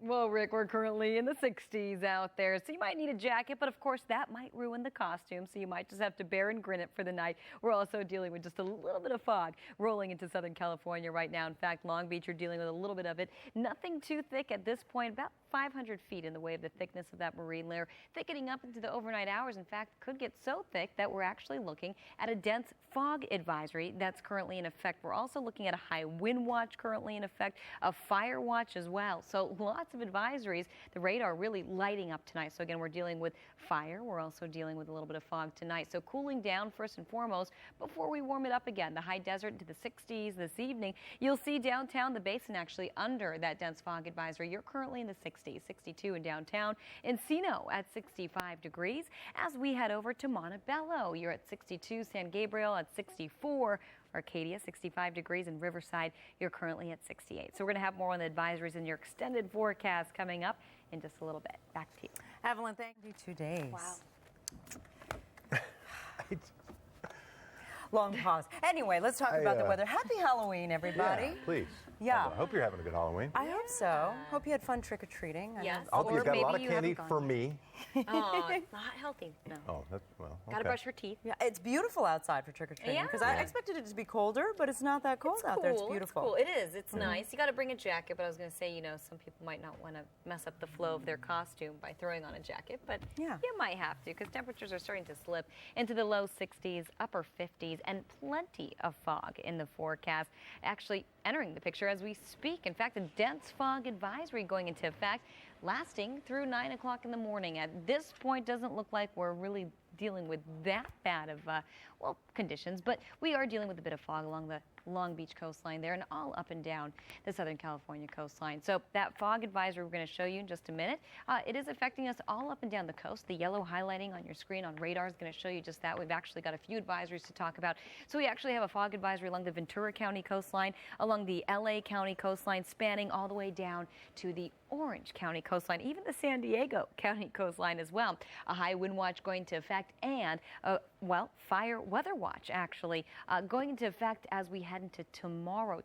Well, Rick, we're currently in the 60s out there, so you might need a jacket, but of course that might ruin the costume, so you might just have to bear and grin it for the night. We're also dealing with just a little bit of fog rolling into Southern California right now. In fact, Long Beach, you're dealing with a little bit of it. Nothing too thick at this point, about 500 feet in the way of the thickness of that marine layer, thickening up into the overnight hours. In fact, could get so thick that we're actually looking at a dense fog advisory that's currently in effect. We're also looking at a high wind watch currently in effect, a fire watch as well. So lots of advisories. The radar really lighting up tonight. So again, we're dealing with fire. We're also dealing with a little bit of fog tonight. So cooling down first and foremost before we warm it up again. The high desert into the 60s this evening. You'll see downtown the basin actually under that dense fog advisory. You're currently in the 60s, 62 in downtown. Encino at 65 degrees. As we head over to Montebello, you're at 62. San Gabriel at 64. Arcadia, 65 degrees, in Riverside, you're currently at 68. So we're going to have more on the advisories in your extended forecast coming up in just a little bit. Back to you. Evelyn, thank you. 2 days. Wow. Long pause. Anyway, let's talk about the weather. Happy Halloween, everybody. Yeah, please. Yeah. I hope you're having a good Halloween. I hope so. Hope you had fun trick-or-treating. Yes. I hope you got a lot of you candy haven't gone for yet. me. Oh, it's not healthy. No. Oh, that's, well, okay. Gotta brush your teeth. Yeah, it's beautiful outside for trick-or-treating because I Yeah. expected it to be colder, but it's not that cold out there. It's beautiful. It's cool. It is. It's nice. You got to bring a jacket, but I was going to say, you know, some people might not want to mess up the flow of their costume by throwing on a jacket, but Yeah. you might have to because temperatures are starting to slip into the low 60s, upper 50s, and plenty of fog in the forecast. Actually entering the picture as we speak. In fact, a dense fog advisory going into effect, lasting through 9 o'clock in the morning. At this point, doesn't look like we're really dealing with that bad of, well, conditions, but we are dealing with a bit of fog along the Long Beach coastline there and all up and down the Southern California coastline. So that fog advisory we're going to show you in just a minute. It is affecting us all up and down the coast. The yellow highlighting on your screen on radar is going to show you just that. We've actually got a few advisories to talk about. So we actually have a fog advisory along the Ventura County coastline, along the LA County coastline, spanning all the way down to the Orange County coastline, even the San Diego County coastline as well. A high wind watch going into effect and, well, fire weather watch actually going into effect as we head into tomorrow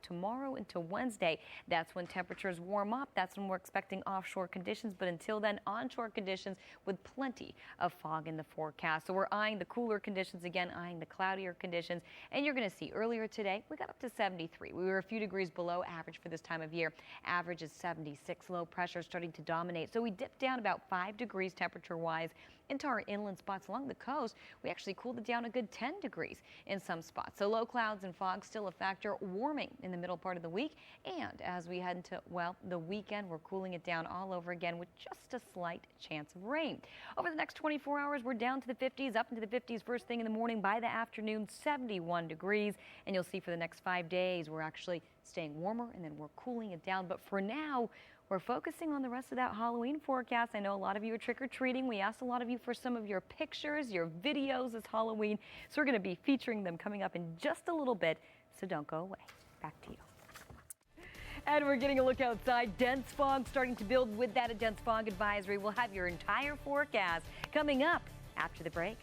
into Wednesday. That's when temperatures warm up. That's when we're expecting offshore conditions. But until then, onshore conditions with plenty of fog in the forecast. So we're eyeing the cooler conditions again, eyeing the cloudier conditions. And you're going to see earlier today, we got up to 73. We were a few degrees below average for this time of year. Average is 76. Low pressure starting to dominate. So we dipped down about 5 degrees temperature wise into our inland spots along the coast. We actually cooled it down a good 10 degrees in some spots. So low clouds and fog still a factor, warming in the middle part of the week. And as we head into, well, the weekend, we're cooling it down all over again with just a slight chance of rain. Over the next 24 hours, we're down to the 50s, up into the 50s first thing in the morning. By the afternoon, 71 degrees. And you'll see for the next 5 days, we're actually staying warmer and then we're cooling it down. But for now, we're focusing on the rest of that Halloween forecast. I know a lot of you are trick-or-treating. We asked a lot of you for some of your pictures, your videos this Halloween. So we're going to be featuring them coming up in just a little bit. So don't go away. Back to you. And we're getting a look outside. Dense fog starting to build with that. A dense fog advisory. We'll have your entire forecast coming up after the break.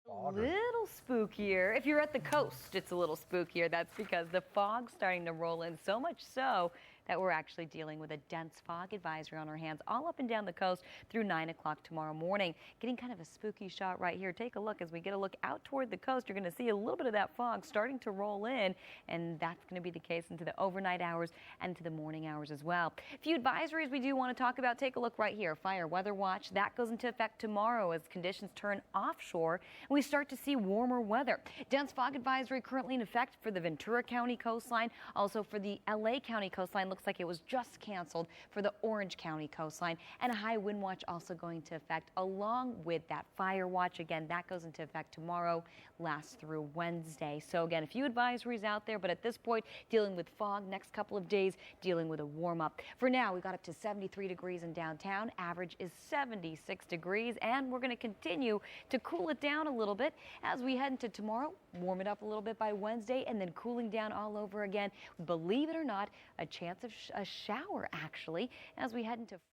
A little spookier. If you're at the coast, it's a little spookier. That's because the fog's starting to roll in, so much so that we're actually dealing with a dense fog advisory on our hands all up and down the coast through 9 o'clock tomorrow morning. Getting kind of a spooky shot right here. Take a look as we get a look out toward the coast. You're going to see a little bit of that fog starting to roll in, and that's going to be the case into the overnight hours and into the morning hours as well. A few advisories we do want to talk about. Take a look right here. Fire weather watch. That goes into effect tomorrow as conditions turn offshore and we start to see warmer weather. Dense fog advisory currently in effect for the Ventura County coastline. Also for the LA County coastline. Looks like it was just canceled for the Orange County coastline, and a high wind watch also going into effect along with that fire watch. Again, that goes into effect tomorrow, lasts through Wednesday. So again, a few advisories out there, but at this point, dealing with fog. Next couple of days, dealing with a warm up. For now, we got up to 73 degrees in downtown. Average is 76 degrees, and we're going to continue to cool it down a little bit as we head into tomorrow. Warm it up a little bit by Wednesday, and then cooling down all over again. Believe it or not, a chance of a shower actually as we head into